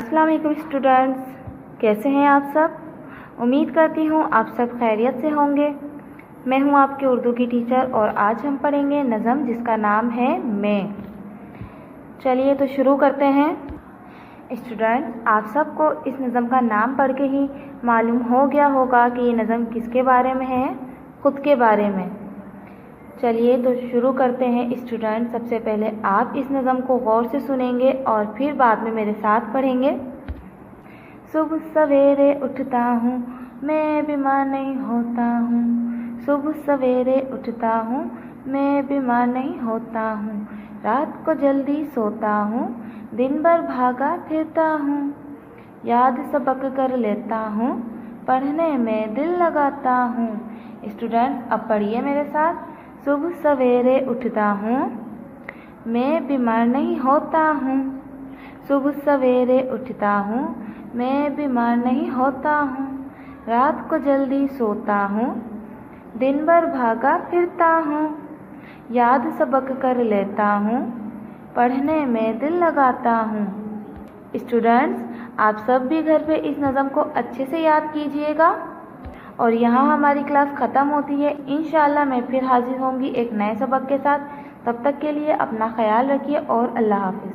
अस्सलाम वालेकुम स्टूडेंट्स, कैसे हैं आप सब। उम्मीद करती हूँ आप सब खैरियत से होंगे। मैं हूँ आपकी उर्दू की टीचर और आज हम पढ़ेंगे नज़म जिसका नाम है मैं। चलिए तो शुरू करते हैं। स्टूडेंट्स, आप सबको इस नज़म का नाम पढ़ के ही मालूम हो गया होगा कि ये नज़म किसके बारे में है, ख़ुद के बारे में। चलिए तो शुरू करते हैं स्टूडेंट। सबसे पहले आप इस नज़म को गौर से सुनेंगे और फिर बाद में मेरे साथ पढ़ेंगे। सुबह सवेरे उठता हूँ मैं बीमार नहीं होता हूँ, सुबह सवेरे उठता हूँ मैं बीमार नहीं होता हूँ, रात को जल्दी सोता हूँ दिन भर भागा फिरता हूँ, याद सबक कर लेता हूँ पढ़ने में दिल लगाता हूँ। स्टूडेंट अब पढ़िए मेरे साथ। सुबह सवेरे उठता हूँ मैं बीमार नहीं होता हूँ, सुबह सवेरे उठता हूँ मैं बीमार नहीं होता हूँ, रात को जल्दी सोता हूँ दिन भर भागा फिरता हूँ, याद सबक कर लेता हूँ पढ़ने में दिल लगाता हूँ। स्टूडेंट्स, आप सब भी घर पे इस नज़म को अच्छे से याद कीजिएगा। और यहाँ हमारी क्लास ख़त्म होती है। इंशाअल्लाह मैं फिर हाजिर होंगी एक नए सबक के साथ। तब तक के लिए अपना ख्याल रखिए और अल्लाह हाफ़िज़।